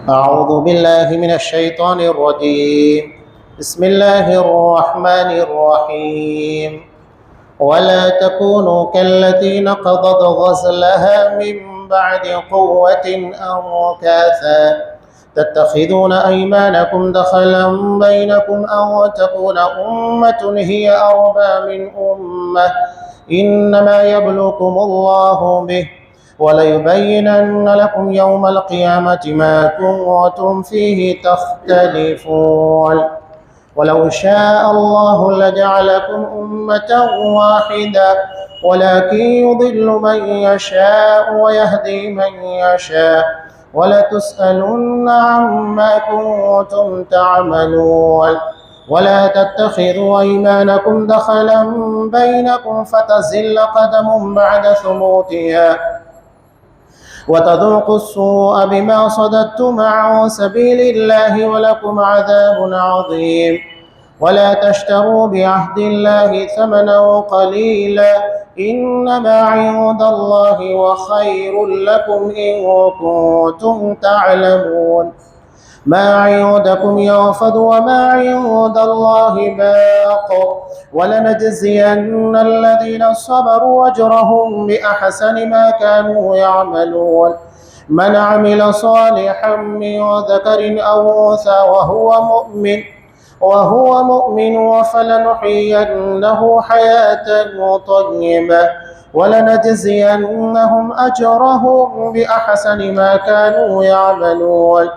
أعوذ بالله من الشيطان الرجيم. بسم الله الرحمن الرحيم. ولا تكونوا كالتي نقضت غزلها من بعد قوة أنكاثا تتخذون أيمانكم دخلا بينكم أن تكون أمة هي أربى من أمة إنما يبلوكم الله به وليبينن لكم يوم القيامة ما كنتم فيه تختلفون ولو شاء الله لجعلكم أمة واحدة ولكن يضل من يشاء ويهدي من يشاء ولتسألن عما كنتم تعملون ولا تتخذوا أيمانكم دخلا بينكم فتزل قدم بعد ثبوتها وتذوقوا السوء بما صددتم عن سبيل الله ولكم عذاب عظيم ولا تشتروا بعهد الله ثمنا قليلا إنما عند الله وخير لكم إن كنتم تعلمون ما عندكم ينفد وما عند الله باق ولنجزين الذين صبروا أجرهم بأحسن ما كانوا يعملون من عمل صالحا من ذكر أو أنثى وهو مؤمن فلنحيينه حياة طيبة ولنجزينهم أجرهم بأحسن ما كانوا يعملون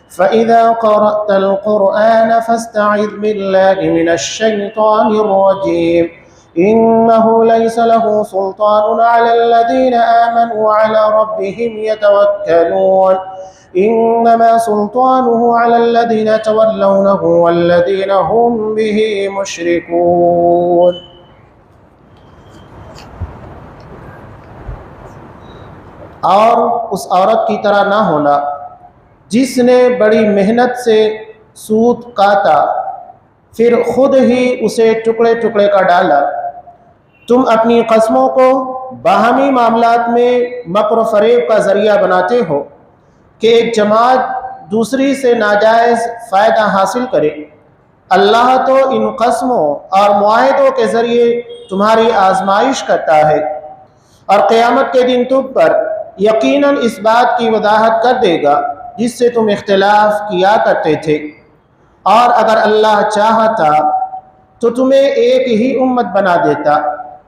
فإذا قرأت القرآن فاستعذ بالله من الشيطان الرجيم إنه ليس له سلطان على الذين آمنوا وعلى ربهم يتوكلون إنما سلطانه على الذين تولونه والذين هم به مشركون. اور اس عورت کی طرح نہ ہونا جس نے بڑی محنت سے سود کاٹا پھر خود ہی اسے ٹکڑے ٹکڑے کا ڈالا. تم اپنی قسموں کو باہمی معاملات میں مکر و فریب کا ذریعہ بناتے ہو کہ ایک جماعت دوسری سے ناجائز فائدہ حاصل کرے. اللہ تو ان قسموں اور معاہدوں کے ذریعے تمہاری آزمائش کرتا ہے اور قیامت کے دن تم پر یقیناً اس بات کی وضاحت کر دے گا جس سے تم اختلاف کیا کرتے تھے. اور اگر اللہ چاہتا تو تمہیں ایک ہی امت بنا دیتا،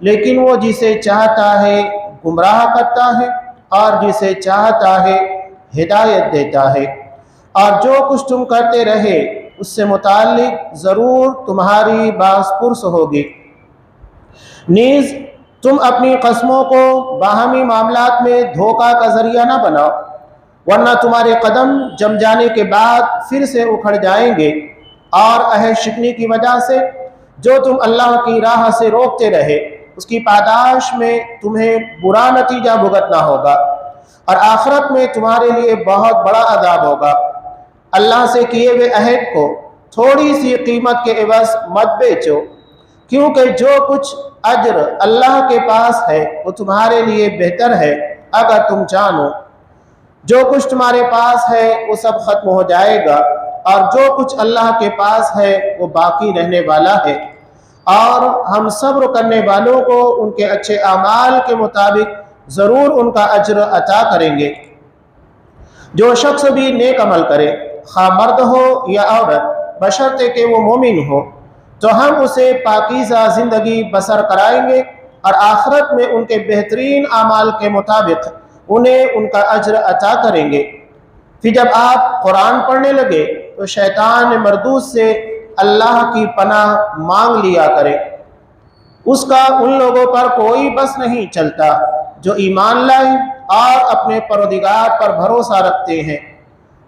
لیکن وہ جسے چاہتا ہے گمراہ کرتا ہے اور جسے چاہتا ہے ہدایت دیتا ہے. اور جو کچھ تم کرتے رہے اس سے متعلق ضرور تمہاری باز پرس ہوگی. نیز تم اپنی قسموں کو باہمی معاملات میں دھوکہ کا ذریعہ نہ بناؤ، ورنہ تمہارے قدم جم جانے کے بعد پھر سے اکھڑ جائیں گے اور عہد شکنی کی وجہ سے جو تم اللہ کی راہ سے روکتے رہے اس کی پاداش میں تمہیں برا نتیجہ بھگتنا ہوگا اور آخرت میں تمہارے لیے بہت بڑا عذاب ہوگا. اللہ سے کیے ہوئے عہد کو تھوڑی سی قیمت کے عوض مت بیچو، کیونکہ جو کچھ اجر اللہ کے پاس ہے وہ تمہارے لیے بہتر ہے اگر تم جانو. جو کچھ تمہارے پاس ہے وہ سب ختم ہو جائے گا اور جو کچھ اللہ کے پاس ہے وہ باقی رہنے والا ہے، اور ہم صبر کرنے والوں کو ان کے اچھے اعمال کے مطابق ضرور ان کا اجر عطا کریں گے. جو شخص بھی نیک عمل کرے خواہ مرد ہو یا عورت بشرطے کہ وہ مومن ہو تو ہم اسے پاکیزہ زندگی بسر کرائیں گے اور آخرت میں ان کے بہترین اعمال کے مطابق انہیں ان کا اجر عطا کریں گے. پھر جب آپ قرآن پڑھنے لگے تو شیطان مردود سے اللہ کی پناہ مانگ لیا کرے. اس کا ان لوگوں پر کوئی بس نہیں چلتا جو ایمان لائے اور اپنے پروردگار پر بھروسہ رکھتے ہیں.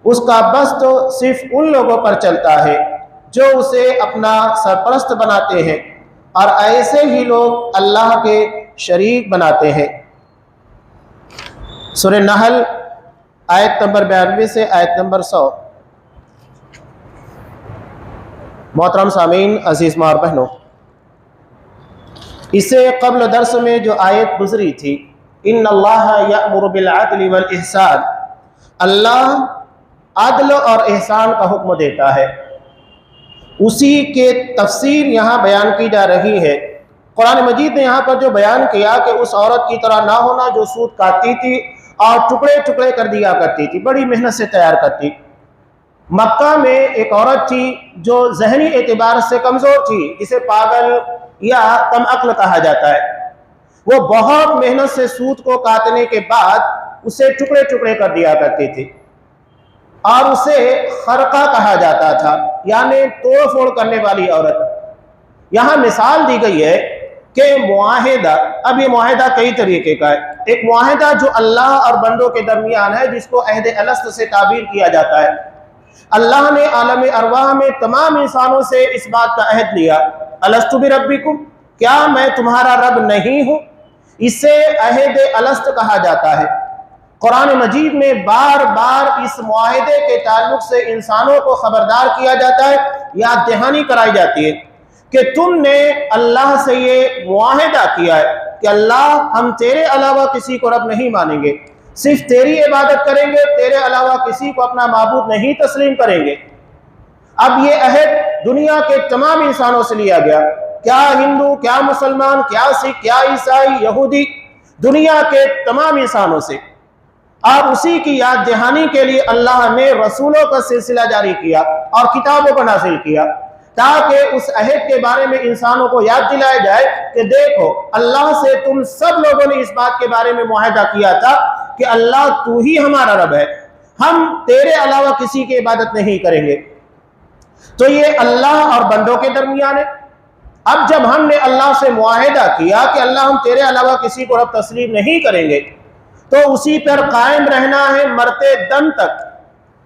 اس کا بس تو صرف ان لوگوں پر چلتا ہے جو اسے اپنا سرپرست بناتے ہیں اور ایسے ہی لوگ اللہ کے شریک بناتے ہیں. سورہ نحل آیت نمبر 92 سے آیت نمبر 100. محترم سامعین، عزیز ماں اور بہنوں، اس سے قبل درس میں جو آیت گزری تھی، ان اللہ یأمر بالعدل والاحسان، اللہ عدل اور احسان کا حکم دیتا ہے، اسی کے تفسیر یہاں بیان کی جا رہی ہے۔ قرآن مجید نے یہاں پر جو بیان کیا کہ اس عورت کی طرح نہ ہونا جو سود کاٹتی تھی اور ٹکڑے ٹکڑے کر دیا کرتی تھی، بڑی محنت سے تیار کرتی۔ مکہ میں ایک عورت تھی جو ذہنی اعتبار سے کمزور تھی، جسے پاگل یا کم عقل کہا جاتا ہے۔ وہ بہت محنت سے سود کو کاٹنے کے بعد اسے ٹکڑے ٹکڑے کر دیا کرتی تھی، اور اسے خرقہ کہا جاتا تھا، یعنی توڑ پھوڑ کرنے والی عورت۔ یہاں مثال دی گئی ہے کہ معاہدہ، اب یہ معاہدہ کئی طریقے کا ہے۔ ایک معاہدہ جو اللہ اور بندوں کے درمیان ہے، جس کو عہد الست سے تعبیر کیا جاتا ہے۔ اللہ نے عالم ارواح میں تمام انسانوں سے اس بات کا عہد لیا، الست بربکم، کیا میں تمہارا رب نہیں ہوں؟ اسے عہد الست کہا جاتا ہے۔ قرآن مجید میں بار بار اس معاہدے کے تعلق سے انسانوں کو خبردار کیا جاتا ہے، یاد دہانی کرائی جاتی ہے کہ تم نے اللہ سے یہ معاہدہ کیا ہے کہ اللہ ہم تیرے علاوہ کسی کو رب نہیں مانیں گے، صرف تیری عبادت کریں گے، تیرے علاوہ کسی کو اپنا معبود نہیں تسلیم کریں گے۔ اب یہ عہد دنیا کے تمام انسانوں سے لیا گیا، کیا ہندو، کیا مسلمان، کیا سکھ، کیا عیسائی، یہودی، دنیا کے تمام انسانوں سے۔ اور اسی کی یاد دہانی کے لیے اللہ نے رسولوں کا سلسلہ جاری کیا اور کتابوں کو نازل کیا، تاکہ اس عہد کے بارے میں انسانوں کو یاد دلایا جائے کہ دیکھو اللہ سے تم سب لوگوں نے اس بات کے بارے میں معاہدہ کیا تھا کہ اللہ تو ہی ہمارا رب ہے، ہم تیرے علاوہ کسی کی عبادت نہیں کریں گے۔ تو یہ اللہ اور بندوں کے درمیان ہے۔ اب جب ہم نے اللہ سے معاہدہ کیا کہ اللہ ہم تیرے علاوہ کسی کو رب تسلیم نہیں کریں گے، تو اسی پر قائم رہنا ہے مرتے دم تک۔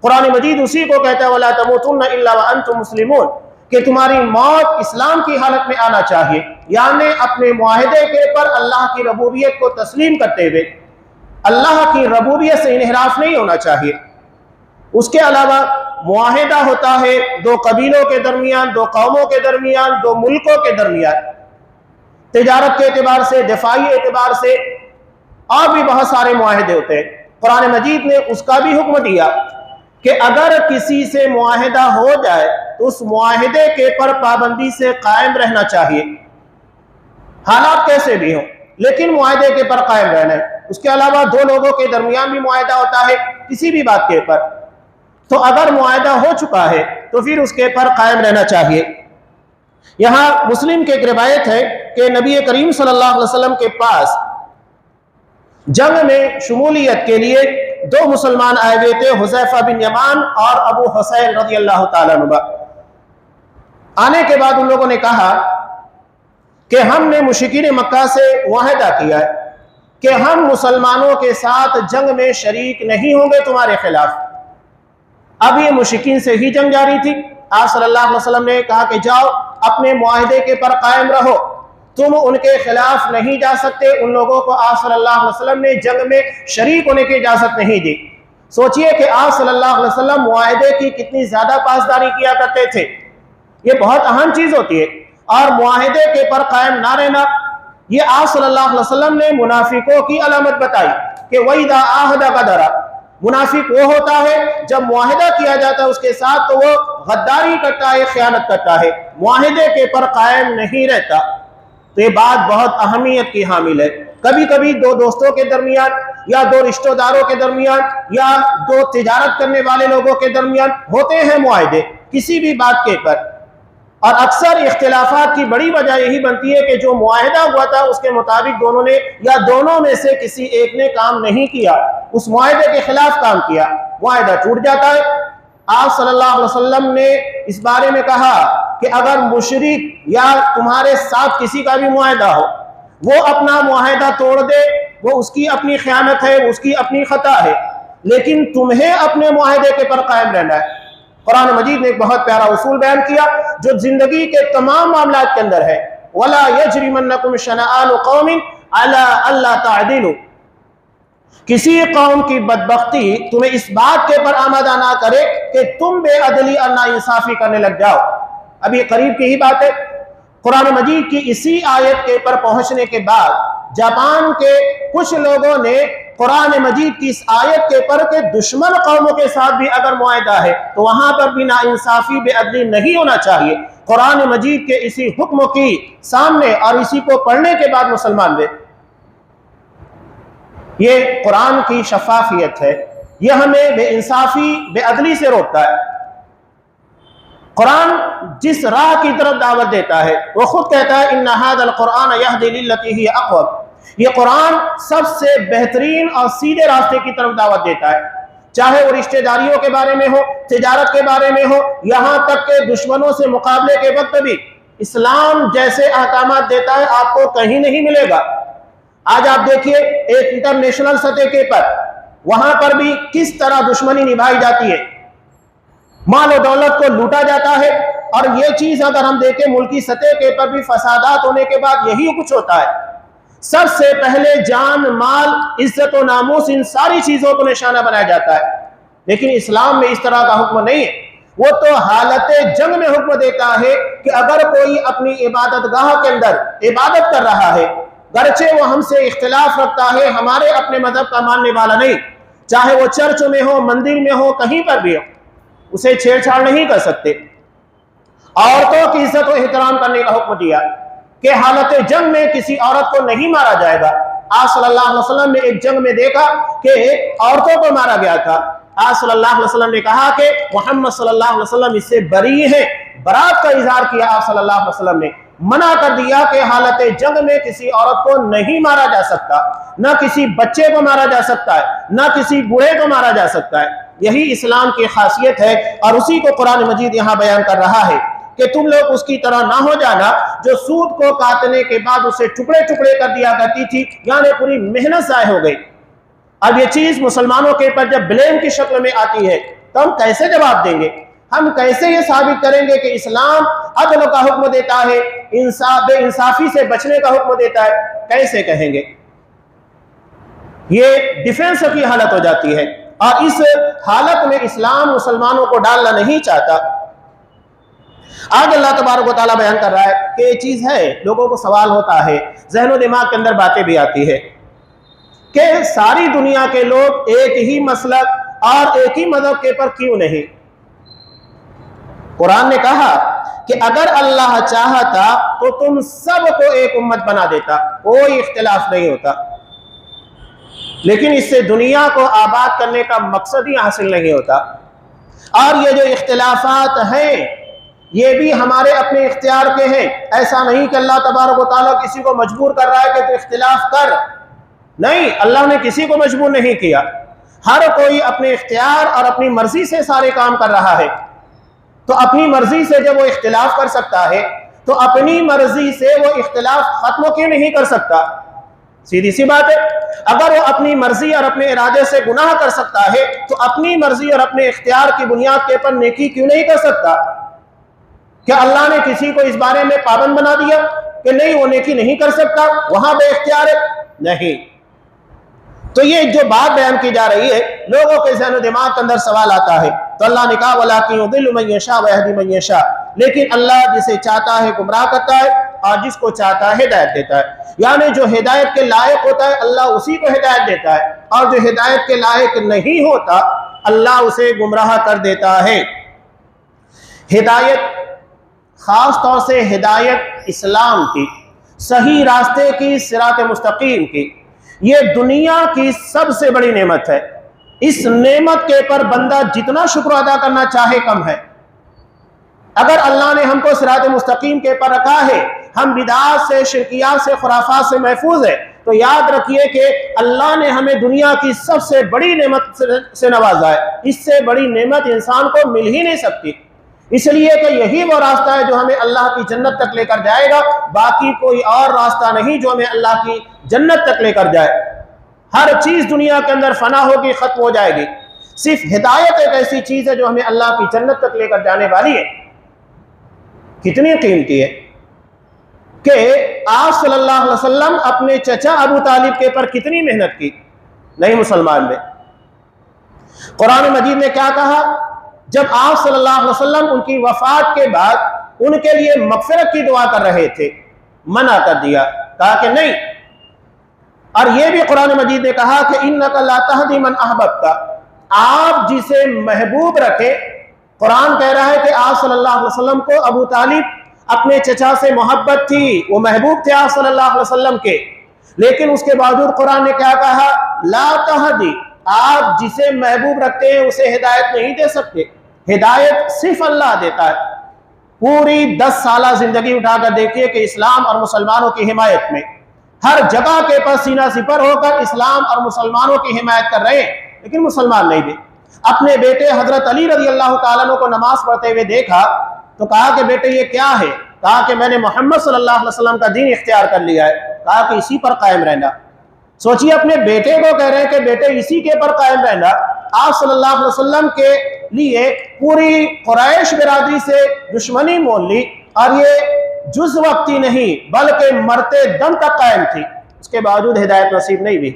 قرآن مجید اسی کو کہتا ہے وَلَا تَمُوتُنَّ إِلَّا وَأَنْتُمْ مُسْلِمُونَ، کہ تمہاری موت اسلام کی حالت میں آنا چاہیے، یعنی اپنے معاہدے کے پر اللہ کی ربوبیت کو تسلیم کرتے ہوئے اللہ کی ربوبیت سے انحراف نہیں ہونا چاہیے۔ اس کے علاوہ معاہدہ ہوتا ہے دو قبیلوں کے درمیان، دو قوموں کے درمیان، دو ملکوں کے درمیان، تجارت کے اعتبار سے، دفاعی اعتبار سے، اور بھی بہت سارے معاہدے ہوتے ہیں۔ قرآن مجید نے اس کا بھی حکم دیا کہ اگر کسی سے معاہدہ ہو جائے تو اس معاہدے کے پر پابندی سے قائم رہنا چاہیے، حالات کیسے بھی ہوں، لیکن معاہدے کے پر قائم رہنا ہے۔ اس کے علاوہ دو لوگوں کے درمیان بھی معاہدہ ہوتا ہے کسی بھی بات کے پر، تو اگر معاہدہ ہو چکا ہے تو پھر اس کے پر قائم رہنا چاہیے۔ یہاں مسلم کی ایک روایت ہے کہ نبی کریم صلی اللہ علیہ وسلم کے پاس جنگ میں شمولیت کے لیے دو مسلمان آئے ہوئے تھے، حذیفہ بن یمان اور ابو حسین رضی اللہ تعالیٰ عنہ۔ آنے کے بعد ان لوگوں نے کہا کہ ہم نے مشرکین مکہ سے معاہدہ کیا ہے کہ ہم مسلمانوں کے ساتھ جنگ میں شریک نہیں ہوں گے تمہارے خلاف۔ اب یہ مشرکین سے ہی جنگ جاری تھی۔ آپ صلی اللہ علیہ وسلم نے کہا کہ جاؤ اپنے معاہدے کے پر قائم رہو، تم ان کے خلاف نہیں جا سکتے۔ ان لوگوں کو آپ صلی اللہ علیہ وسلم نے جنگ میں شریک ہونے کی اجازت نہیں دی۔ سوچئے کہ آپ صلی اللہ علیہ وسلم معاہدے کی کتنی زیادہ پاسداری کیا کرتے تھے، یہ بہت اہم چیز ہوتی ہے۔ اور معاہدے کے پر قائم نہ رہنا، یہ آپ صلی اللہ علیہ وسلم نے منافقوں کی علامت بتائی کہ وَإِذَا عَاهَدَ غَدَرَ، منافق وہ ہوتا ہے جب معاہدہ کیا جاتا ہے اس کے ساتھ تو وہ غداری کرتا ہے، خیانت کرتا ہے، معاہدے کے پر قائم نہیں رہتا۔ تو یہ بات بہت اہمیت کی حامل ہے۔ کبھی کبھی دو دوستوں کے درمیان یا دو رشتہ داروں کے درمیان یا دو تجارت کرنے والے لوگوں کے درمیان ہوتے ہیں معاہدے کسی بھی بات کے پر، اور اکثر اختلافات کی بڑی وجہ یہی بنتی ہے کہ جو معاہدہ ہوا تھا اس کے مطابق دونوں نے یا دونوں میں سے کسی ایک نے کام نہیں کیا، اس معاہدے کے خلاف کام کیا، معاہدہ ٹوٹ جاتا ہے۔ آپ صلی اللہ علیہ وسلم نے اس بارے میں کہا کہ اگر مشرک یا تمہارے ساتھ کسی کا بھی معاہدہ ہو، وہ اپنا معاہدہ توڑ دے، وہ اس کی اپنی خیانت ہے، اس کی اپنی خطا ہے، لیکن تمہیں اپنے معاہدے کے پر قائم رہنا ہے۔ قرآن مجید نے ایک بہت پیارا اصول بیان کیا جو زندگی کے تمام معاملات کے اندر ہے، وَلَا يَجْرِمَنَّكُمْ شَنَآنُ قَوْمٍ عَلَىٰ أَلَّا تَعْدِلُوا، کسی قوم کی بدبختی تمہیں اس بات کے پر آمادہ نہ کرے کہ تم بے عدلی اور ناانصافی کرنے لگ جاؤ۔ اب یہ قریب کی ہی بات ہے، قرآن مجید کی اسی آیت کے پر پہنچنے کے بعد جاپان کے کچھ لوگوں نے قرآن مجید کی اس آیت کے پر کہ دشمن قوموں کے ساتھ بھی اگر معاہدہ ہے تو وہاں پر بھی ناانصافی بے عدلی نہیں ہونا چاہیے۔ قرآن مجید کے اسی حکم کی سامنے اور اسی کو پڑھنے کے بعد مسلمان دے، یہ قرآن کی شفافیت ہے، یہ ہمیں بے انصافی بے عدلی سے روکتا ہے۔ قرآن جس راہ کی طرف دعوت دیتا ہے وہ خود کہتا ہے ان ھذا القرآن یہدی للتی ہی اقوم، یہ قرآن سب سے بہترین اور سیدھے راستے کی طرف دعوت دیتا ہے، چاہے وہ رشتہ داریوں کے بارے میں ہو، تجارت کے بارے میں ہو، یہاں تک کہ دشمنوں سے مقابلے کے وقت بھی اسلام جیسے احکامات دیتا ہے آپ کو کہیں نہیں ملے گا۔ آج آپ دیکھیے ایک انٹرنیشنل سطح کے پر وہاں پر بھی کس طرح دشمنی نبھائی جاتی ہے، مال و دولت کو لوٹا جاتا ہے، اور یہ چیز اگر ہم دیکھیں ملکی سطح کے پر بھی فسادات ہونے کے بعد یہی کچھ ہوتا ہے۔ سب سے پہلے جان، مال، عزت و ناموس، ان ساری چیزوں کو نشانہ بنایا جاتا ہے، لیکن اسلام میں اس طرح کا حکم نہیں ہے۔ وہ تو حالت جنگ میں حکم دیتا ہے کہ اگر کوئی اپنی عبادت گاہ کے اندر عبادت کر رہا ہے، گرچہ وہ ہم سے اختلاف رکھتا ہے، ہمارے اپنے مذہب کا ماننے والا نہیں، چاہے وہ چرچ میں ہو، مندر میں ہو، کہیں پر بھی ہو، اسے چھیڑ چھاڑ نہیں کر سکتے۔ عورتوں کی عزت و احترام کرنے کا حکم دیا کہ حالت جنگ میں کسی عورت کو نہیں مارا جائے گا۔ آپ صلی اللہ علیہ وسلم نے ایک جنگ میں دیکھا کہ عورتوں کو مارا گیا تھا، آپ صلی اللہ علیہ وسلم نے کہا کہ محمد صلی اللہ علیہ وسلم اس سے بری ہیں، برات کا اظہار کیا۔ آپ صلی اللہ علیہ وسلم نے منع کر دیا کہ حالت جنگ میں کسی عورت کو نہیں مارا جا سکتا، نہ کسی بچے کو مارا جا سکتا ہے، نہ کسی بوڑھے کو مارا جا سکتا ہے۔ یہی اسلام کی خاصیت ہے، اور اسی کو قرآن مجید یہاں بیان کر رہا ہے کہ تم لوگ اس کی طرح نہ ہو جانا جو سود کو کاٹنے کے بعد اسے ٹکڑے ٹکڑے کر دیا کرتی تھی، یعنی پوری محنت ضائع ہو گئی۔ اب یہ چیز مسلمانوں کے پر جب بلیم کی شکل میں آتی ہے تو ہم کیسے جواب دیں گے؟ ہم کیسے یہ ثابت کریں گے کہ اسلام عدل کا حکم دیتا ہے، بے انصافی سے بچنے کا حکم دیتا ہے؟ کیسے کہیں گے؟ یہ ڈیفنس کی حالت ہو جاتی ہے، اور اس حالت میں اسلام مسلمانوں کو ڈالنا نہیں چاہتا۔ آج اللہ تبارک و تعالیٰ بیان کر رہا ہے کہ یہ چیز ہے، لوگوں کو سوال ہوتا ہے، ذہن و دماغ کے اندر باتیں بھی آتی ہے کہ ساری دنیا کے لوگ ایک ہی مسلک اور ایک ہی مذہب کے پر کیوں نہیں؟ قرآن نے کہا کہ اگر اللہ چاہتا تو تم سب کو ایک امت بنا دیتا، کوئی اختلاف نہیں ہوتا، لیکن اس سے دنیا کو آباد کرنے کا مقصد ہی حاصل نہیں ہوتا۔ اور یہ جو اختلافات ہیں یہ بھی ہمارے اپنے اختیار کے ہیں، ایسا نہیں کہ اللہ تبارک و تعالیٰ کسی کو مجبور کر رہا ہے کہ تو اختلاف کر، نہیں، اللہ نے کسی کو مجبور نہیں کیا، ہر کوئی اپنے اختیار اور اپنی مرضی سے سارے کام کر رہا ہے۔ تو اپنی مرضی سے جب وہ اختلاف کر سکتا ہے تو اپنی مرضی سے وہ اختلاف ختم کیوں نہیں کر سکتا؟ سیدھی سی بات ہے، اگر وہ اپنی مرضی اور اپنے ارادے سے گناہ کر سکتا ہے تو اپنی مرضی اور اپنے اختیار کی بنیاد کے پر نیکی کیوں نہیں کر سکتا؟ کیا اللہ نے کسی کو اس بارے میں پابند بنا دیا کہ نہیں وہ نیکی نہیں کر سکتا، وہاں بے اختیار ہے؟ نہیں۔ تو یہ جو بات بیان کی جا رہی ہے، لوگوں کے ذہن و دماغ کے اندر سوال آتا ہے، تو اللہ نے کہا وَلَٰكِن يُضِلُّ مَن يَشَاءُ وَيَهْدِي مَن يَشَاءُ، لیکن اللہ جسے چاہتا ہے گمراہ کرتا ہے اور جس کو چاہتا ہے ہدایت دیتا ہے، یعنی جو ہدایت کے لائق ہوتا ہے اللہ اسی کو ہدایت دیتا ہے، اور جو ہدایت کے لائق نہیں ہوتا اللہ اسے گمراہ کر دیتا ہے۔ ہدایت، خاص طور سے ہدایت اسلام کی، صحیح راستے کی، صراط مستقیم کی، یہ دنیا کی سب سے بڑی نعمت ہے۔ اس نعمت کے پر بندہ جتنا شکر ادا کرنا چاہے کم ہے۔ اگر اللہ نے ہم کو صراط مستقیم کے پر رکھا ہے، ہم بدعات سے، شرکیات سے، خرافات سے محفوظ ہے، تو یاد رکھیے کہ اللہ نے ہمیں دنیا کی سب سے بڑی نعمت سے نوازا ہے۔ اس سے بڑی نعمت انسان کو مل ہی نہیں سکتی، اس لیے کہ یہی وہ راستہ ہے جو ہمیں اللہ کی جنت تک لے کر جائے گا، باقی کوئی اور راستہ نہیں جو ہمیں اللہ کی جنت تک لے کر جائے۔ ہر چیز دنیا کے اندر فنا ہوگی، ختم ہو جائے گی، صرف ہدایت ایک ایسی چیز ہے جو ہمیں اللہ کی جنت تک لے کر جانے والی ہے۔ کتنی قیمتی ہے کہ آپ صلی اللہ علیہ وسلم اپنے چچا ابو طالب کے پر کتنی محنت کی، نہیں مسلمان میں۔ قرآن مجید نے کیا کہا؟ جب آپ صلی اللہ علیہ وسلم ان کی وفات کے بعد ان کے لیے مغفرت کی دعا کر رہے تھے، منع کر دیا، کہا کہ نہیں، اور یہ بھی قرآن مجید نے کہا کہ انک لا تہدی من احببت، آپ جسے محبوب رکھے. قرآن کہہ رہا ہے کہ آپ صلی اللہ علیہ وسلم کو ابو طالب اپنے چچا سے محبت تھی، وہ محبوب تھے آپ صلی اللہ علیہ وسلم کے، لیکن اس کے باوجود قرآن نے کیا کہا؟ لا تہدی، آپ جسے محبوب رکھتے ہیں اسے ہدایت نہیں دے سکتے، ہدایت صرف اللہ دیتا ہے. پوری 10 سالہ زندگی اٹھا کر دیکھیے کہ اسلام اور مسلمانوں کی حمایت میں ہر جگہ کے پاس سینہ سپر ہو کر اسلام اور مسلمانوں کی حمایت کر رہے ہیں، لیکن مسلمان نہیں بھی. اپنے بیٹے حضرت علی رضی اللہ تعالیٰ عنہ کو نماز پڑھتے ہوئے دیکھا تو کہا کہ بیٹے یہ کیا ہے؟ کہا کہ میں نے محمد صلی اللہ علیہ وسلم کا دین اختیار کر لیا ہے. کہا کہ اسی پر قائم رہنا. سوچیے اپنے بیٹے کو کہہ رہے ہیں کہ بیٹے اسی کے پر قائم رہنا. آپ صلی اللہ علیہ وسلم کے لیے پوری قریش برادری سے دشمنی مول لی، اور یہ جز وقتی نہیں بلکہ مرتے دم تک قائم تھی، اس کے باوجود ہدایت نصیب نہیں ہوئی.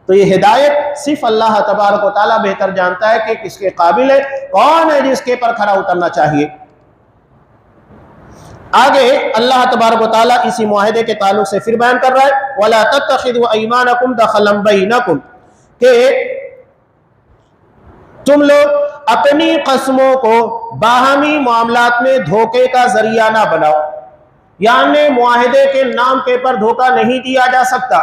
تو یہ ہدایت صرف اللہ تبارک و تعالیٰ بہتر جانتا ہے کہ کس کے قابل ہے، کون ہے جس کے پر کھڑا اترنا چاہیے. آگے اللہ تبارک و تعالیٰ اسی معاہدے کے تعلق سے پھر بیان کر رہا ہے وَلَا تَتَّخِذُوا أَيْمَانَكُمْ دَخَلًا بَيْنَكُمْ، کہ تم لوگ اپنی قسموں کو باہمی معاملات میں دھوکے کا ذریعہ نہ بناؤ. یعنی معاہدے کے نام کے پر دھوکہ نہیں دیا جا سکتا،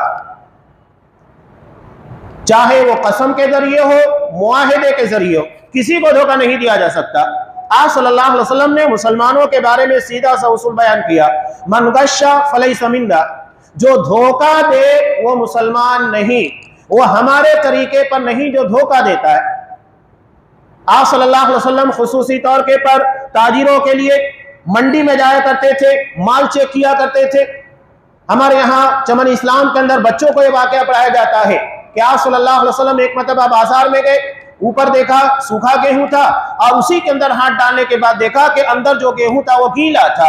چاہے وہ قسم کے ذریعے ہو معاہدے کے ذریعے ہو، کسی کو دھوکہ نہیں دیا جا سکتا. آپ صلی اللہ علیہ وسلم نے مسلمانوں کے بارے میں سیدھا سا اصول بیان کیا، من غش فلیس منا، جو دھوکہ دے وہ مسلمان نہیں، وہ ہمارے طریقے پر نہیں جو دھوکہ دیتا ہے. آپ صلی اللہ علیہ وسلم خصوصی طور کے پر تاجروں کے لیے منڈی میں جایا کرتے تھے، مال چیک کیا کرتے تھے. ہمارے یہاں چمن اسلام کے اندر بچوں کو یہ واقعہ پڑھایا جاتا ہے کہ آپ صلی اللہ علیہ وسلم ایک مرتبہ بازار میں گئے، اوپر دیکھا سوکھا گیہوں تھا، اور اسی کے اندر ہاتھ ڈالنے کے بعد دیکھا کہ اندر جو گیہوں تھا وہ گیلا تھا.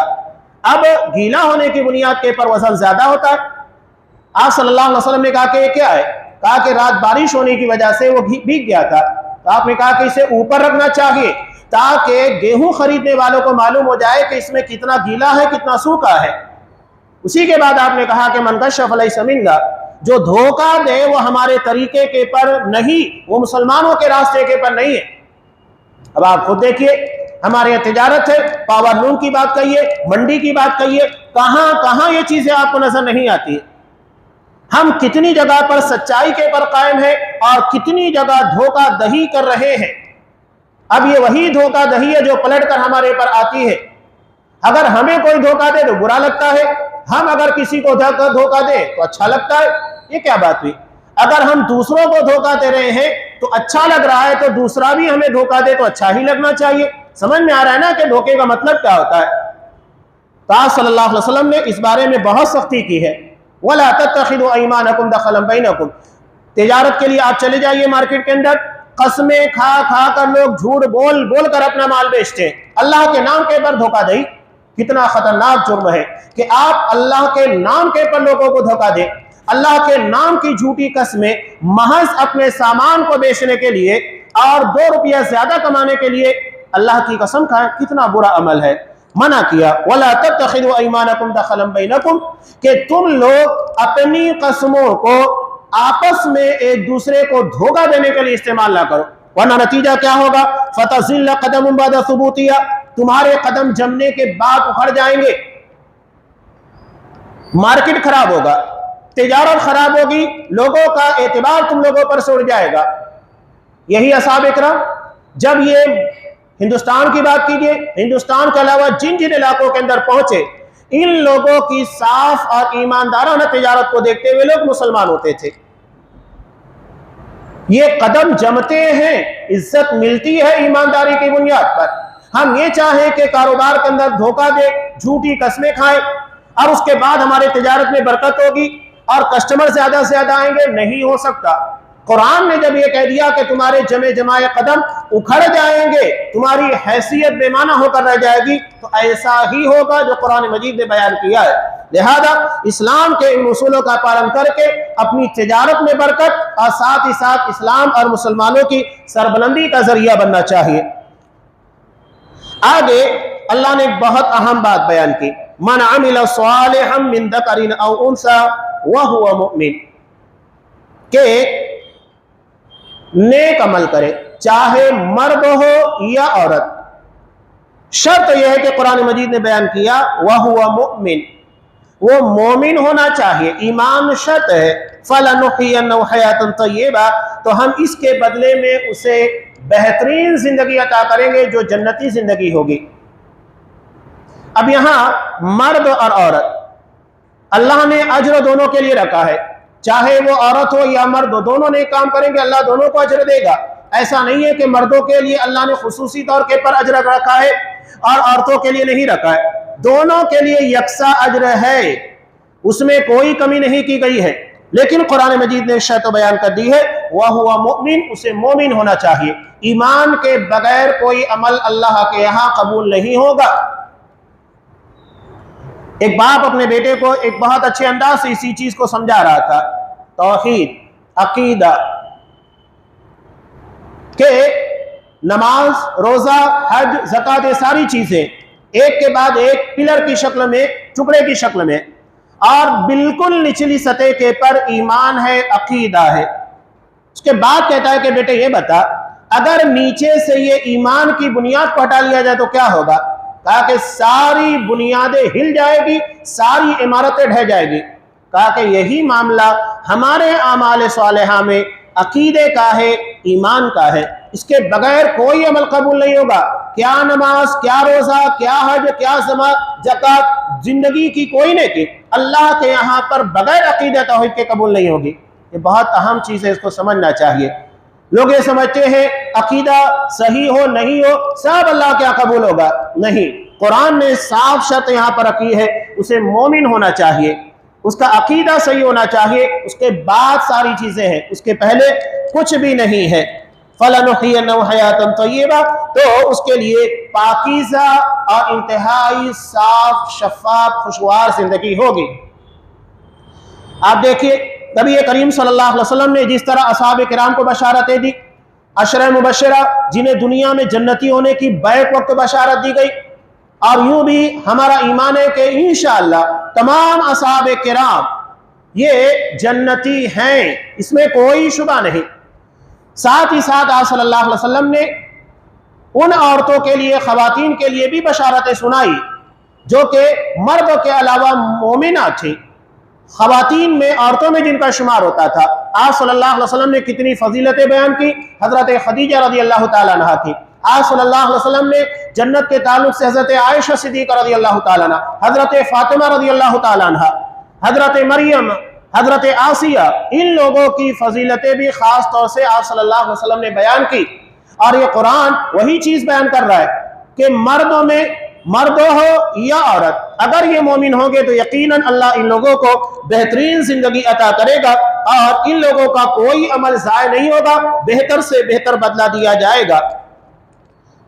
اب گیلا ہونے کی بنیاد کے پر وزن زیادہ ہوتا ہے. آپ صلی اللہ علیہ وسلم نے کہا کہ یہ کیا ہے؟ کہا کہ رات بارش ہونے کی وجہ سے وہ بھیگ گیا تھا. تو آپ نے کہا کہ اسے اوپر رکھنا چاہیے تاکہ گیہوں خریدنے والوں کو معلوم ہو جائے کہ اس میں کتنا گیلا ہے کتنا سوکھا ہے. اسی کے بعد آپ نے کہا کہ من غش فلیس منا، جو دھوکہ دے وہ ہمارے طریقے کے پر نہیں، وہ مسلمانوں کے راستے کے پر نہیں ہے. اب آپ خود دیکھیے ہمارے یہاں تجارت ہے، پاور لوم کی بات کہیے، منڈی کی بات کہیے، کہاں کہاں یہ چیزیں آپ کو نظر نہیں آتی. ہم کتنی جگہ پر سچائی کے پر قائم ہیں اور کتنی جگہ دھوکہ دہی کر رہے ہیں. اب یہ وہی دھوکہ دہی ہے جو پلٹ کر ہمارے پر آتی ہے. اگر ہمیں کوئی دھوکہ دے تو برا لگتا ہے، ہم اگر کسی کو دھوکہ دے تو اچھا لگتا ہے. یہ کیا بات ہوئی؟ اگر ہم دوسروں کو دھوکہ دے رہے ہیں تو اچھا لگ رہا ہے، تو دوسرا بھی ہمیں دھوکہ دے تو اچھا ہی لگنا چاہیے. سمجھ میں آ رہا ہے نا کہ دھوکے کا مطلب کیا ہوتا ہے. تو آپ صلی اللہ علیہ وسلم نے اس بارے میں بہت سختی کی ہے. وَلَا تَتَّخِذُوا أَيْمَانَكُمْ دَخَلًا بَيْنَكُمْ، تجارت کے لیے آپ چلے جائیے مارکیٹ کے اندر، قسمیں کھا کھا کر لوگ جھوٹ بول بول کر اپنا مال بیچتے ہیں. اللہ کے نام کے پر دھوکہ دہی کتنا خطرناک جرم ہے کہ آپ اللہ کے نام کے پر لوگوں کو دھوکہ دیں. اللہ کے نام کی جھوٹی قسمیں محض اپنے سامان کو بیچنے کے لیے اور 2 روپیہ زیادہ کمانے کے لیے اللہ کی قسم کھائیں، کتنا برا عمل ہے. منع کیا وَلَا تَتَّخِذُوا أَيْمَانَكُمْ دَخَلًا بَيْنَكُمْ، کہ تم لوگ اپنی قسموں کو آپس میں ایک دوسرے کو دھوکہ دینے کے لیے استعمال نہ کرو، ورنہ نتیجہ کیا ہوگا؟ فَتَزِلَّ قَدَمٌ بَعْدَ ثُبُوتِهَا، تمہارے قدم جمنے کے بعد اکھڑ جائیں گے. مارکیٹ خراب ہوگا، تجارت خراب ہوگی، لوگوں کا اعتبار تم لوگوں پر سے اڑ جائے گا. یہی اصحاب اکرام جب یہ ہندوستان کی بات کیجئے، ہندوستان کے علاوہ جن جن علاقوں کے اندر پہنچے، ان لوگوں کی صاف اور ایماندارانہ تجارت کو دیکھتے ہوئے لوگ مسلمان ہوتے تھے. یہ قدم جمتے ہیں، عزت ملتی ہے ایمانداری کی بنیاد پر. ہم یہ چاہیں کہ کاروبار کے اندر دھوکہ دے، جھوٹی قسمیں کھائیں اور اس کے بعد ہمارے تجارت میں برکت ہوگی اور کسٹمر زیادہ سے زیادہ آئیں گے، نہیں ہو سکتا. قرآن نے جب یہ کہہ دیا کہ تمہارے جمائے قدم اکھڑ جائیں گے، تمہاری حیثیت بے معنی ہو کر رہ جائے گی، تو ایسا ہی ہوگا جو قرآن مجید نے بیان کیا ہے. لہذا اسلام کے ان اصولوں کا پالن کر کے اپنی تجارت میں برکت اور ساتھ ہی ساتھ اسلام اور مسلمانوں کی سربلندی کا ذریعہ بننا چاہیے. آگے اللہ نے بہت اہم بات بیان کی، من عمل صالحا من ذکر او انثى وهو مؤمن، کہ نیک عمل کرے، چاہے مرد ہو یا عورت۔ شرط یہ ہے کہ قرآن مجید نے بیان کیا وَهُوَ مُؤْمِن، وہ مومن ہونا چاہیے، ایمان شرط ہے۔ فَلَنُحْيِيَنَّهُ حَيَاةً طَيِّبَةً، تو ہم اس کے بدلے میں اسے بہترین زندگی عطا کریں گے جو جنتی زندگی ہوگی۔ اب یہاں مرد اور عورت اللہ نے اجر دونوں کے لیے رکھا ہے، چاہے وہ عورت ہو یا مرد ہو، دونوں نیک کام کریں گے اللہ دونوں کو اجر دے گا۔ ایسا نہیں ہے کہ مردوں کے لیے اللہ نے خصوصی طور کے پر اجر رکھا ہے اور عورتوں کے لیے نہیں رکھا ہے، دونوں کے لیے یکساں اجر ہے، اس میں کوئی کمی نہیں کی گئی ہے۔ لیکن قرآن مجید نے شرط بیان کر دی ہے وَهُوَ مُؤْمِن، اسے مومن ہونا چاہیے، ایمان کے بغیر کوئی عمل اللہ کے یہاں قبول نہیں ہوگا۔ ایک باپ اپنے بیٹے کو ایک بہت اچھے انداز سے اسی چیز کو سمجھا رہا تھا، توحید، عقیدہ، کہ نماز، روزہ، حج، زکوٰۃ، یہ ساری چیزیں ایک کے بعد ایک پلر کی شکل میں، ٹکڑے کی شکل میں، اور بالکل نچلی سطح کے پر ایمان ہے، عقیدہ ہے۔ اس کے بعد کہتا ہے کہ بیٹے یہ بتا، اگر نیچے سے یہ ایمان کی بنیاد کو ہٹا لیا جائے تو کیا ہوگا؟ کہا کہ ساری بنیادیں ہل جائے گی، ساری عمارتیں ڈھہ جائے گی۔ کہا کہ یہی معاملہ ہمارے اعمال صالحہ میں عقیدے کا ہے، ایمان کا ہے، اس کے بغیر کوئی عمل قبول نہیں ہوگا۔ کیا نماز، کیا روزہ، کیا حج، کیا زکوٰۃ، زندگی کی کوئی نیکی اللہ کے یہاں پر بغیر عقیدہ توحید کے قبول نہیں ہوگی۔ یہ بہت اہم چیز ہے، اس کو سمجھنا چاہیے۔ لوگ یہ سمجھتے ہیں عقیدہ صحیح ہو نہیں ہو سب اللہ کیا قبول ہوگا، نہیں، قرآن نے صاف شرط یہاں پر رکھی ہے، اسے مومن ہونا چاہیے، اس کا عقیدہ صحیح ہونا چاہیے، اس کے بعد ساری چیزیں ہیں، اس کے پہلے کچھ بھی نہیں ہے۔ فَلَنُحْيِيَنَّهُ حَيَاةً طَيِّبَةً، تو اس کے لیے پاکیزہ اور انتہائی صاف شفاف خوشگوار زندگی ہوگی۔ آپ دیکھیے نبی کریم صلی اللہ علیہ وسلم نے جس طرح اصحاب کرام کو بشارتیں دی، عشرہ مبشرہ جنہیں دنیا میں جنتی ہونے کی بیک وقت بشارت دی گئی، اور یوں بھی ہمارا ایمان ہے کہ انشاءاللہ تمام اصحاب کرام یہ جنتی ہیں، اس میں کوئی شبہ نہیں۔ ساتھ ہی ساتھ آپ صلی اللہ علیہ وسلم نے ان عورتوں کے لیے، خواتین کے لیے بھی بشارتیں سنائی جو کہ مرد کے علاوہ مومنات تھیں، خواتین میں، عورتوں میں جن کا شمار ہوتا تھا۔ آپ صلی اللہ علیہ وسلم نے کتنی فضیلتیں بیان کی، حضرت خدیجہ رضی اللہ تعالیٰ عنہ کی۔ آپ صلی اللہ علیہ وسلم نے جنت کے تعلق سے حضرت عائشہ صدیقہ رضی اللہ تعالیٰ عنہ، حضرت فاطمہ رضی اللہ تعالیٰ عنہ، حضرت مریم، حضرت آسیہ، ان لوگوں کی فضیلتیں بھی خاص طور سے آپ صلی اللہ علیہ وسلم نے بیان کی۔ اور یہ قرآن وہی چیز بیان کر رہا ہے کہ مردوں میں، مرد ہو یا عورت، اگر یہ مومن ہوں گے تو یقیناً اللہ ان لوگوں کو بہترین زندگی عطا کرے گا، اور ان لوگوں کا کوئی عمل ضائع نہیں ہوگا، بہتر سے بہتر بدلہ دیا جائے گا۔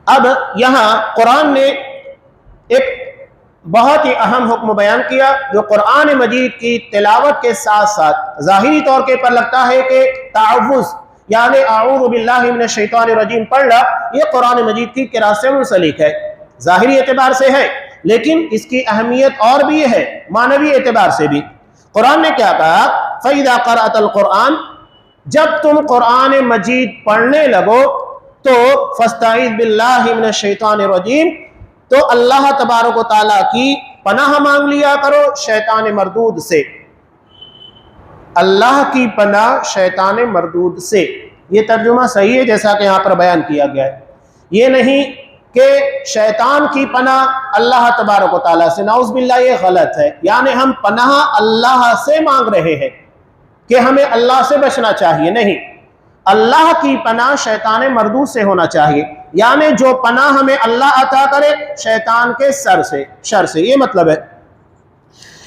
اب یہاں قرآن نے ایک بہت ہی اہم حکم بیان کیا جو قرآن مجید کی تلاوت کے ساتھ ساتھ ظاہری طور کے پر لگتا ہے کہ تعوذ یعنی اعوذ باللہ من الشیطان الرجیم پڑھنا یہ قرآن مجید کی قراءت سے منسلک ہے، ظاہری اعتبار سے ہے، لیکن اس کی اہمیت اور بھی ہے معنوی اعتبار سے بھی۔ قرآن نے کیا کہا؟ فَإِذَا قَرَأْتَ الْقُرْآنَ، جب تم قرآن مجید پڑھنے لگو تو فَاسْتَعِذْ بِاللَّهِ مِنَ الشَّيْطَانِ الرَّجِيمِ، تو اللہ تبارک و تعالیٰ کی پناہ مانگ لیا کرو شیطان مردود سے، اللہ کی پناہ شیطان مردود سے۔ یہ ترجمہ صحیح ہے جیسا کہ یہاں پر بیان کیا گیا ہے، یہ نہیں کہ شیطان کی پناہ اللہ تبارک و تعالیٰ سے، نعوذ باللہ یہ غلط ہے، یعنی ہم پناہ اللہ سے مانگ رہے ہیں کہ ہمیں اللہ سے بچنا چاہیے، نہیں، اللہ کی پناہ شیطان مردود سے ہونا چاہیے، یعنی جو پناہ ہمیں اللہ عطا کرے شیطان کے شر سے، یہ مطلب ہے۔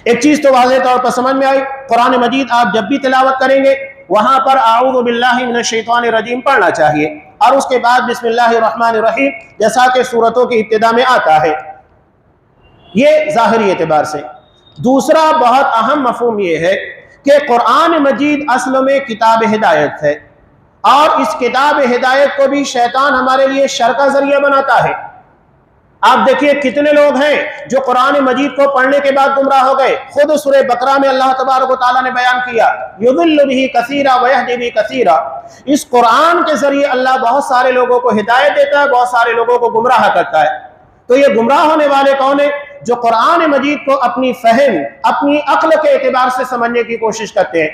ایک چیز تو واضح طور پر سمجھ میں آئی، قرآن مجید آپ جب بھی تلاوت کریں گے وہاں پر اعوذ باللہ من الشیطان الرجیم پڑھنا چاہیے، اور اس کے بعد بسم اللہ الرحمن الرحیم جیسا کہ سورتوں کی ابتدا میں آتا ہے، یہ ظاہری اعتبار سے۔ دوسرا بہت اہم مفہوم یہ ہے کہ قرآن مجید اصل میں کتاب ہدایت ہے، اور اس کتاب ہدایت کو بھی شیطان ہمارے لیے شر کا ذریعہ بناتا ہے۔ آپ دیکھیے کتنے لوگ ہیں جو قرآن مجید کو پڑھنے کے بعد گمراہ ہو گئے. خود سورہ بقرہ میں اللہ تبارک و تعالیٰ نے بیان کیا یضل بہ کثیرا ویہدی بہ کثیرا. اس قرآن کے ذریعے اللہ بہت سارے لوگوں کو ہدایت دیتا ہے, بہت سارے لوگوں کو گمراہ کرتا ہے. تو یہ گمراہ ہونے والے کون ہیں؟ جو قرآن مجید کو اپنی فہم, اپنی عقل کے اعتبار سے سمجھنے کی کوشش کرتے ہیں,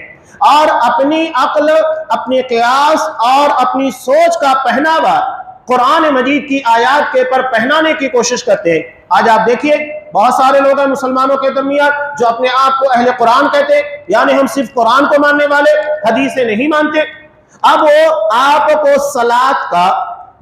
اور اپنی عقل, اپنی قیاس اور اپنی سوچ کا پہناوا قرآن مجید کی آیات کے پر پہنانے کی کوشش کرتے ہیں. آج آپ دیکھیے بہت سارے لوگ ہیں مسلمانوں کے درمیان جو اپنے آپ کو اہل قرآن کہتے ہیں, یعنی ہم صرف قرآن کو ماننے والے, حدیثیں نہیں مانتے. اب وہ آپ کو صلاۃ کا,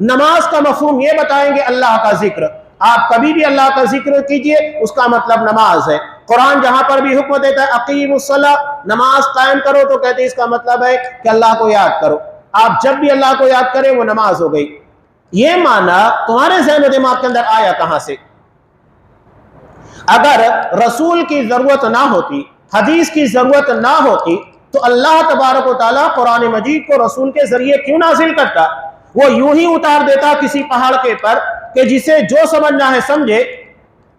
نماز کا مفہوم یہ بتائیں گے اللہ کا ذکر. آپ کبھی بھی اللہ کا ذکر کیجئے, اس کا مطلب نماز ہے. قرآن جہاں پر بھی حکم دیتا ہے اقیم الصلاۃ, نماز قائم کرو, تو کہتے ہیں اس کا مطلب ہے کہ اللہ کو یاد کرو. آپ جب بھی اللہ کو یاد کریں وہ نماز ہو گئی. یہ معنی تمہارے ذہن و دماغ کے اندر آیا کہاں سے؟ اگر رسول کی ضرورت نہ ہوتی, حدیث کی ضرورت نہ ہوتی, تو اللہ تبارک و تعالیٰ قرآن مجید کو رسول کے ذریعے کیوں نازل کرتا؟ وہ یوں ہی اتار دیتا کسی پہاڑ کے پر کہ جسے جو سمجھنا ہے سمجھے.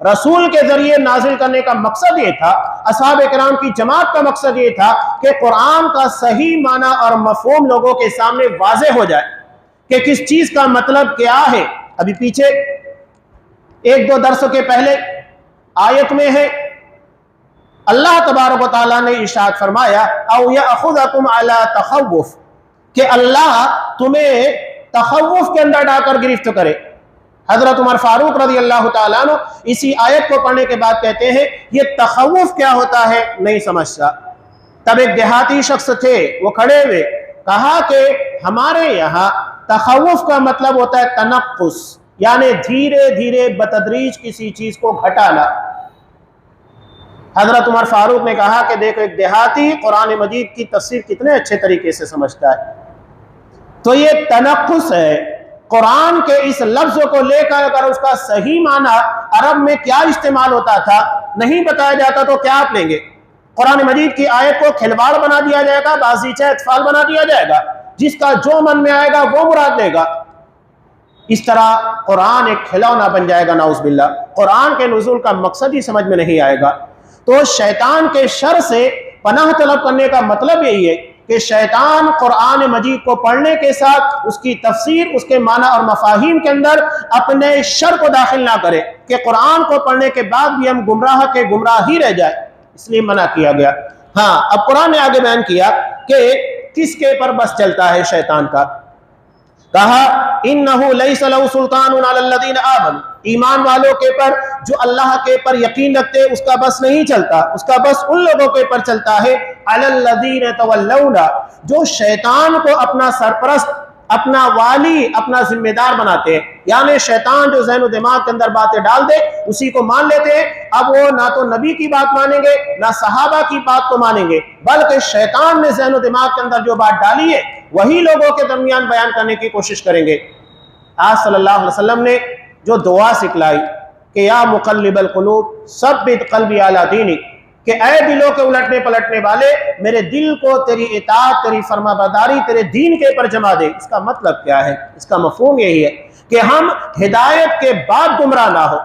رسول کے ذریعے نازل کرنے کا مقصد یہ تھا, اصحاب کرام کی جماعت کا مقصد یہ تھا کہ قرآن کا صحیح معنی اور مفہوم لوگوں کے سامنے واضح ہو جائے کہ کس چیز کا مطلب کیا ہے. ابھی پیچھے ایک دو درسوں کے پہلے آیت میں ہے اللہ تبارک و تعالیٰ نے ارشاد فرمایا او یاخذکم علی تخوف, کہ اللہ تمہیں تخوف کے اندر ڈال کر گرفت کرے. حضرت عمر فاروق رضی اللہ تعالیٰ عنہ اسی آیت کو پڑھنے کے بعد کہتے ہیں یہ تخوف کیا ہوتا ہے نہیں سمجھتا. تب ایک دیہاتی شخص تھے, وہ کھڑے ہوئے, کہا کہ ہمارے یہاں تخوف کا مطلب ہوتا ہے تنقص, یعنی دھیرے دھیرے بتدریج کسی چیز کو گھٹانا. حضرت عمر فاروق نے کہا کہ دیکھو ایک دیہاتی قرآن مجید کی تفسیر کتنے اچھے طریقے سے سمجھتا ہے. تو یہ تنقص ہے. قرآن کے اس لفظ کو لے کر اگر اس کا صحیح معنی عرب میں کیا استعمال ہوتا تھا نہیں بتایا جاتا تو کیا آپ لیں گے؟ قرآن مجید کی آیت کو کھلواڑ بنا دیا جائے گا, بازیچہ اطفال بنا دیا جائے گا, جس کا جو من میں آئے گا وہ مراد لے گا. اس طرح قرآن ایک کھلونا بن جائے گا, نعوذ باللہ. قرآن کے نزول کا مقصد ہی سمجھ میں نہیں آئے گا. تو شیطان کے شر سے پناہ طلب کرنے کا مطلب یہی ہے کہ شیطان قرآن مجید کو پڑھنے کے ساتھ اس کی تفسیر, اس کے معنی اور مفاہیم کے اندر اپنے شر کو داخل نہ کرے کہ قرآن کو پڑھنے کے بعد بھی ہم گمراہ کے گمراہ ہی رہ جائے, اس لیے منع کیا گیا. ہاں, اب قرآن نے آگے بیان کیا کہ کس کے پر بس چلتا ہے شیطان کا. کہا انہ لیس لہ سلطان علی الذین آمنوا, ایمان والوں کے پر جو اللہ کے پر یقین رکھتے اس کا بس نہیں چلتا, اس کا بس ان لوگوں کے پر چلتا ہے علی الذین تولون, جو شیطان کو اپنا سرپرست, اپنا والی, اپنا ذمہ دار بناتے ہیں. یعنی شیطان جو ذہن و دماغ کے اندر باتیں ڈال دے اسی کو مان لیتے ہیں. اب وہ نہ تو نبی کی بات مانیں گے نہ صحابہ کی بات کو مانیں گے, بلکہ شیطان نے ذہن و دماغ کے اندر جو بات ڈالی ہے وہی لوگوں کے درمیان بیان کرنے کی کوشش کریں گے. آج صلی اللہ علیہ وسلم نے جو دعا سکھلائی کہ یا مقلب القلوب ثبت قلبی علی دینک, کہ اے دلوں کے الٹنے پلٹنے والے میرے دل کو تیری اطاعت, تیری فرما برداری, تیرے دین کے پر جما دے. اس کا مطلب کیا ہے؟ اس کا مفہوم یہی ہے کہ ہم ہدایت کے بعد گمراہ نہ ہو.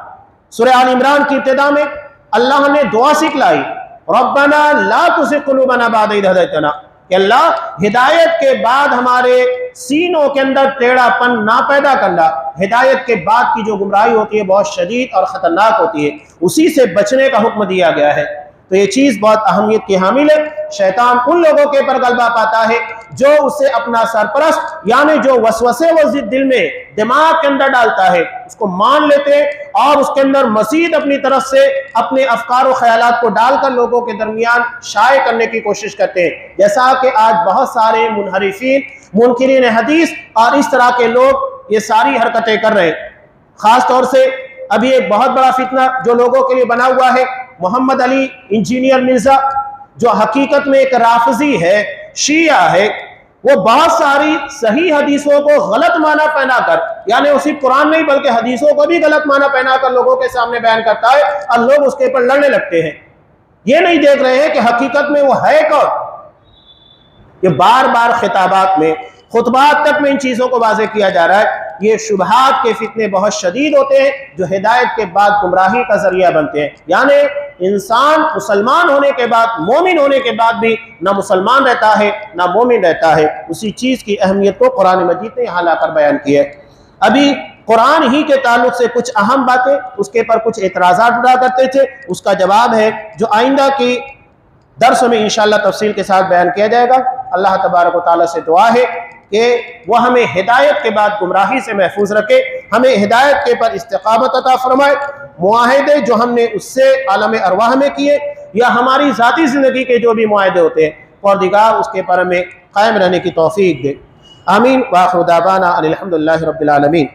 سورہ آل عمران کی ابتدا میں اللہ نے دعا سکھلائی ربنا لا تزغ قلوبنا بعد اذ ہدیتنا, کہ اللہ ہدایت کے بعد ہمارے سینوں کے اندر ٹیڑھا پن نہ پیدا کرنا. ہدایت کے بعد کی جو گمراہی ہوتی ہے بہت شدید اور خطرناک ہوتی ہے, اسی سے بچنے کا حکم دیا گیا ہے. تو یہ چیز بہت اہمیت کی حامل ہے. شیطان ان لوگوں کے پر غلبہ پاتا ہے جو اسے اپنا سرپرست, یعنی جو وسوسے وہ دل میں دماغ کے اندر ڈالتا ہے اس کو مان لیتے ہیں اور اس کے اندر مزید اپنی طرف سے اپنے افکار و خیالات کو ڈال کر لوگوں کے درمیان شائع کرنے کی کوشش کرتے ہیں. جیسا کہ آج بہت سارے منحرفین, منکرین حدیث اور اس طرح کے لوگ یہ ساری حرکتیں کر رہے ہیں. خاص طور سے ابھی ایک بہت بڑا فتنہ جو لوگوں کے لیے بنا ہوا ہے, محمد علی انجینئر مرزا جو حقیقت میں ایک رافضی ہے, شیعہ ہے, وہ بہت ساری صحیح حدیثوں کو غلط معنی پہنا کر, یعنی اسی قرآن نہیں بلکہ حدیثوں کو بھی غلط معنی پہنا کر لوگوں کے سامنے بیان کرتا ہے اور لوگ اس کے اوپر لڑنے لگتے ہیں. یہ نہیں دیکھ رہے ہیں کہ حقیقت میں وہ ہے کون. یہ بار بار خطابات میں, خطبات تک میں ان چیزوں کو واضح کیا جا رہا ہے یہ شبہات کے فتنے بہت شدید ہوتے ہیں جو ہدایت کے بعد گمراہی کا ذریعہ بنتے ہیں. یعنی انسان مسلمان ہونے کے بعد، مومن ہونے کے بعد بھی نہ مسلمان رہتا ہے نہ مومن رہتا ہے. اسی چیز کی اہمیت کو قرآن مجید نے یہاں لا کر بیان کی ہے. ابھی قرآن ہی کے تعلق سے کچھ اہم باتیں، اس کے پر کچھ اعتراضات اٹھا کرتے تھے، اس کا جواب ہے جو آئندہ کی درس میں انشاءاللہ تفصیل کے ساتھ بیان کیا جائے گا. اللہ تبارک و تعالیٰ سے دعا ہے کہ وہ ہمیں ہدایت کے بعد گمراہی سے محفوظ رکھے، ہمیں ہدایت کے پر استقامت عطا فرمائے. معاہدے جو ہم نے اس سے عالم ارواح میں کیے یا ہماری ذاتی زندگی کے جو بھی معاہدے ہوتے ہیں، پروردگار اس کے پر ہمیں قائم رہنے کی توفیق دے. آمین. وآخر دعوانا ان الحمدللہ رب العالمین.